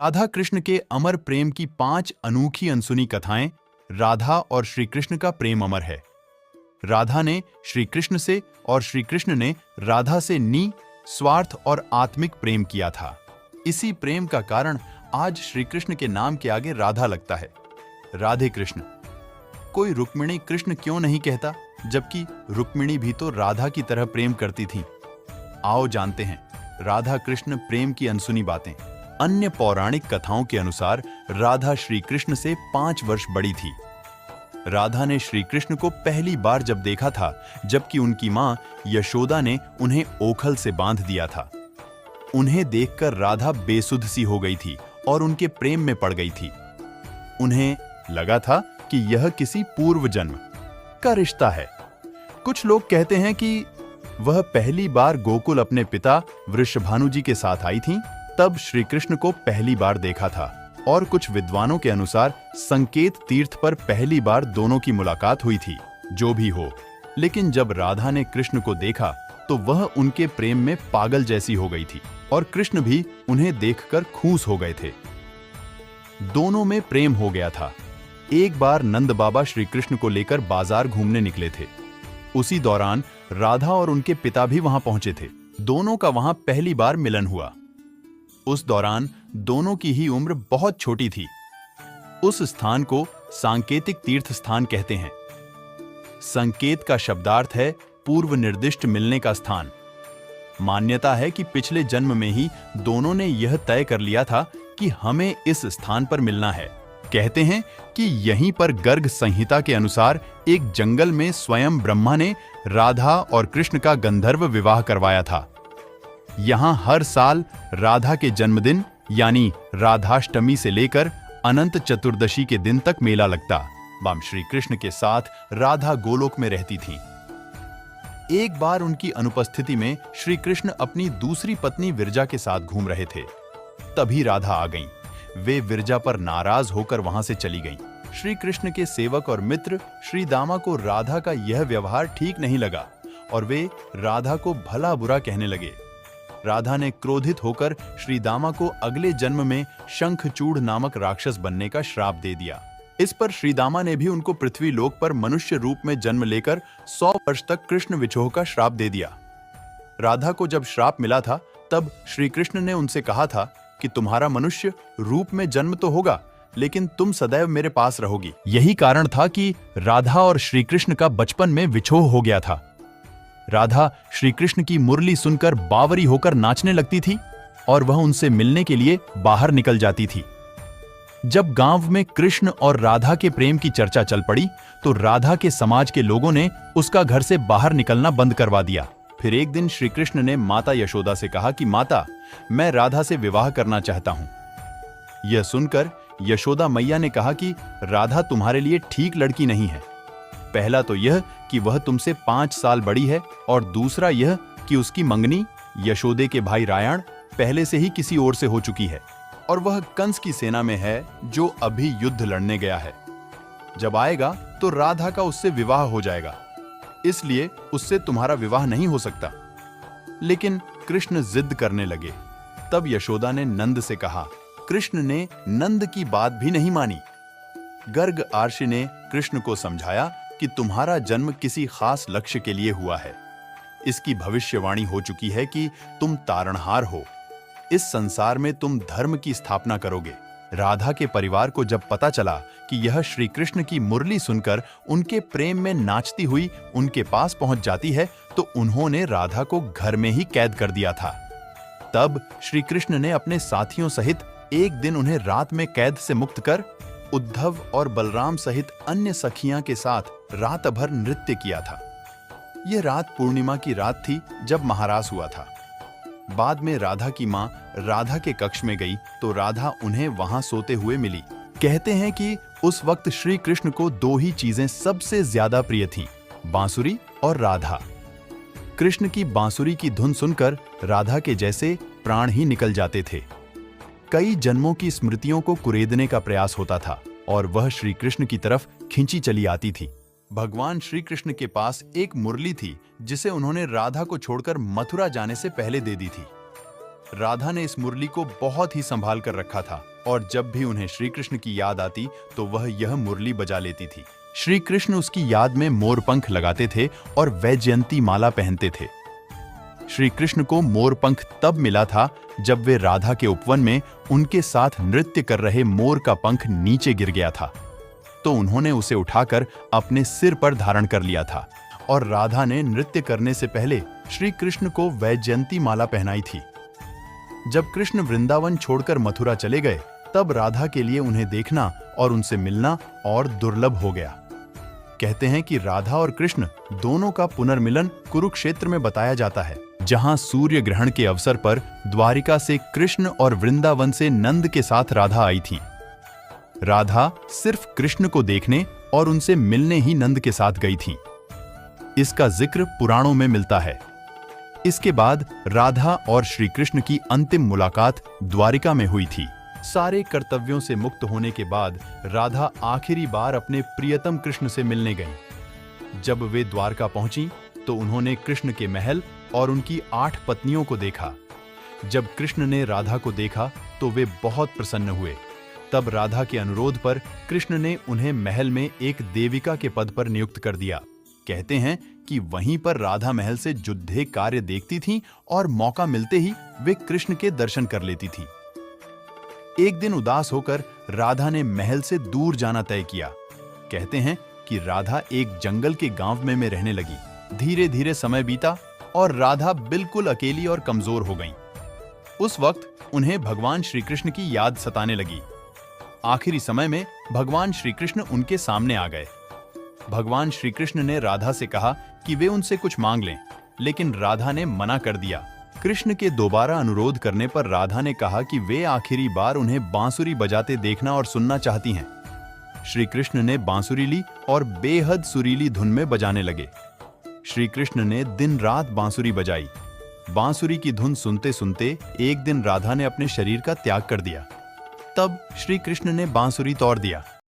राधा कृष्ण के अमर प्रेम की 5 अनोखी अनसुनी कथाएं। राधा और श्री कृष्ण का प्रेम अमर है। राधा ने श्री कृष्ण से और श्री कृष्ण ने राधा से स्वार्थ और आत्मिक प्रेम किया था। इसी प्रेम का कारण आज श्री कृष्ण के नाम के आगे राधा लगता है। राधे कृष्ण। कोई रुक्मिणी कृष्ण क्यों नहीं कहता, जबकि रुक्मिणी भी तो राधा की तरह प्रेम करती थी। आओ जानते हैं राधा कृष्ण प्रेम की अनसुनी बातें। अन्य पौराणिक कथाओं के अनुसार राधा श्री कृष्ण से 5 वर्ष बड़ी थी। राधा ने श्री कृष्ण को पहली बार जब देखा था, जबकि उनकी मां यशोदा ने उन्हें ओखल से बांध दिया था। उन्हें देखकर राधा बेसुध सी हो गई थी और उनके प्रेम में पड़ गई थी। उन्हें लगा था कि यह किसी पूर्व जन्म का रिश्ता है। कुछ लोग कहते हैं कि वह पहली बार गोकुल अपने पिता वृषभानु जी के साथ आई थीं, तब श्री कृष्ण को पहली बार देखा था। और कुछ विद्वानों के अनुसार संकेत तीर्थ पर पहली बार दोनों की मुलाकात हुई थी। जो भी हो, लेकिन जब राधा ने कृष्ण को देखा तो वह उनके प्रेम में पागल जैसी हो गई थी और कृष्ण भी उन्हें देखकर खूस हो गए थे। दोनों में प्रेम हो गया था। एक बार नंद बाबा श्री कृष्ण को लेकर बाजार घूमने निकले थे। उसी दौरान राधा और उनके पिता भी वहां पहुंचे थे। दोनों का वहां पहली बार मिलन हुआ। उस दौरान दोनों की ही उम्र बहुत छोटी थी। उस स्थान को सांकेतिक तीर्थ स्थान कहते हैं। संकेत का शब्दार्थ है पूर्व निर्दिष्ट मिलने का स्थान। मान्यता है कि पिछले जन्म में ही दोनों ने यह तय कर लिया था कि हमें इस स्थान पर मिलना है। कहते हैं कि यहीं पर गर्ग संहिता के अनुसार एक जंगल में स्वयं ब्रह्मा ने राधा और कृष्ण का गंधर्व विवाह करवाया था। यहां हर साल राधा के जन्मदिन यानी राधाष्टमी से लेकर अनंत चतुर्दशी के दिन तक मेला लगता। बाम श्री कृष्ण के साथ राधा गोलोक में रहती थीं। एक बार उनकी अनुपस्थिति में श्री कृष्ण अपनी दूसरी पत्नी विरजा के साथ घूम रहे थे। तभी राधा आ गईं। वे विरजा पर नाराज होकर वहां से चली गईं। श्री कृष्ण के सेवक और मित्र श्री दामा को राधा का यह व्यवहार ठीक नहीं लगा और वे राधा को भला बुरा कहने लगे। राधा ने क्रोधित होकर श्री दामा को अगले जन्म में शंखचूड़ नामक राक्षस बनने का श्राप दे दिया। इस पर श्री दामा ने भी उनको पृथ्वी लोक पर मनुष्य रूप में जन्म लेकर 100 वर्ष तक कृष्ण विछोह का श्राप दे दिया। राधा को जब श्राप मिला था, तब श्री कृष्ण ने उनसे कहा था कि तुम्हारा मनुष्य रूप में जन्म तो होगा, लेकिन तुम सदैव मेरे पास रहोगी। यही कारण था कि राधा और श्री कृष्ण का बचपन में विछोह हो गया था। राधा श्री कृष्ण की मुरली सुनकर बावरी होकर नाचने लगती थी और वह उनसे मिलने के लिए बाहर निकल जाती थी। जब गांव में कृष्ण और राधा के प्रेम की चर्चा चल पड़ी, तो राधा के समाज के लोगों ने उसका घर से बाहर निकलना बंद करवा दिया। फिर एक दिन श्री कृष्ण ने माता यशोदा से कहा कि माता, मैं राधा से विवाह करना चाहता हूं। यह सुनकर यशोदा मैया ने कहा कि राधा तुम्हारे लिए ठीक लड़की नहीं है। पहला तो यह कि वह तुमसे 5 साल बड़ी है और दूसरा यह कि उसकी मंगनी यशोदे के भाई रायण पहले से ही किसी और से हो चुकी है और वह कंस की सेना में है, जो अभी युद्ध लड़ने गया है। जब आएगा तो राधा का उससे विवाह हो जाएगा, इसलिए उससे तुम्हारा विवाह नहीं हो सकता। लेकिन कृष्ण जिद करने लगे। तब यशोदा ने नंद से कहा। कृष्ण ने नंद की बात भी नहीं मानी। गर्ग आर्षि ने कृष्ण को समझाया कि तुम्हारा जन्म किसी खास लक्ष्य के लिए हुआ है। इसकी भविष्यवाणी हो चुकी है कि तुम तारणहार हो। इस संसार में तुम धर्म की स्थापना करोगे। राधा के परिवार को जब पता चला कि यह श्री कृष्ण की मुरली सुनकर उनके प्रेम में नाचती हुई उनके पास पहुंच जाती है, तो उन्होंने राधा को घर में ही कैद कर दिया था। तब श्री कृष्ण ने अपने साथियों सहित एक दिन उन्हें रात में कैद से मुक्त कर उद्धव और बलराम सहित अन्य सखियां के साथ रात भर नृत्य किया था। यह रात पूर्णिमा की रात थी जब महारास हुआ था। बाद में राधा की मां राधा के कक्ष में गई तो राधा उन्हें वहां सोते हुए मिली। कहते हैं कि उस वक्त श्री कृष्ण को 2 ही चीजें सबसे ज्यादा प्रिय थीं, बांसुरी और राधा। कृष्ण की बांसुरी की धुन सुनकर राधा के जैसे प्राण ही निकल जाते थे। कई जन्मों की स्मृतियों को कुरेदने का प्रयास होता था और वह श्री कृष्ण की तरफ खींची चली आती थी। भगवान श्री कृष्ण के पास एक मुरली थी जिसे उन्होंने राधा को छोड़कर मथुरा जाने से पहले दे दी थी। राधा ने इस मुरली को बहुत ही संभाल कर रखा था और जब भी उन्हें श्री कृष्ण की याद आती तो वह यह मुरली बजा लेती थी। श्री कृष्ण उसकी याद में मोरपंख लगाते थे और वैजयंती माला पहनते थे। श्री कृष्ण को मोरपंख तब मिला था जब वे राधा के उपवन में उनके साथ नृत्य कर रहे मोर का पंख नीचे गिर गया था, तो उन्होंने उसे उठाकर अपने सिर पर धारण कर लिया था और राधा ने नृत्य करने से पहले श्री कृष्ण को वैजयंती माला पहनाई थी। जब कृष्ण वृंदावन छोड़कर मथुरा चले गए तब राधा के लिए उन्हें देखना और उनसे मिलना और दुर्लभ हो गया। कहते हैं कि राधा और कृष्ण दोनों का पुनर्मिलन कुरुक्षेत्र में बताया जाता है, जहां सूर्य ग्रहण के अवसर पर द्वारिका से कृष्ण और वृंदावन से नंद के साथ राधा आई थी। राधा सिर्फ कृष्ण को देखने और उनसे मिलने ही नंद के साथ गई थी। इसका जिक्र पुराणों में मिलता है। इसके बाद राधा और श्री कृष्ण की अंतिम मुलाकात द्वारिका में हुई थी। सारे कर्तव्यों से मुक्त होने के बाद राधा आखिरी बार अपने प्रियतम कृष्ण से मिलने गईं। जब वे द्वारका पहुंची तो उन्होंने कृष्ण के महल और उनकी 8 पत्नियों को देखा। जब कृष्ण ने राधा को देखा तो वे बहुत प्रसन्न हुए। तब राधा के अनुरोध पर कृष्ण ने उन्हें महल में एक देविका के पद पर नियुक्त कर दिया। कहते हैं कि वहीं पर राधा महल से युद्धे कार्य देखती थीं और मौका मिलते ही वे कृष्ण के दर्शन कर लेती थीं। एक दिन उदास होकर राधा ने महल से दूर जाना तय किया। कहते हैं कि राधा एक जंगल के गांव में रहने लगी। धीरे धीरे समय बीता और राधा बिल्कुल अकेली और कमजोर हो गईं। उस वक्त उन्हें भगवान श्री कृष्ण की याद सताने लगी। आखिरी समय में भगवान श्री कृष्ण उनके सामने आ गए। भगवान श्री कृष्ण ने राधा से कहा कि वे उनसे कुछ मांग लें, लेकिन राधा ने मना कर दिया। कृष्ण के दोबारा अनुरोध करने पर राधा ने कहा कि वे आखिरी बार उन्हें बांसुरी बजाते देखना और सुनना चाहती हैं। श्री कृष्ण ने बांसुरी ली और बेहद सुरीली धुन में बजाने लगे। श्री कृष्ण ने दिन रात बांसुरी बजाई। बांसुरी की धुन सुनते सुनते एक दिन राधा ने अपने शरीर का त्याग कर दिया। तब श्री कृष्ण ने बांसुरी तोड़ दिया।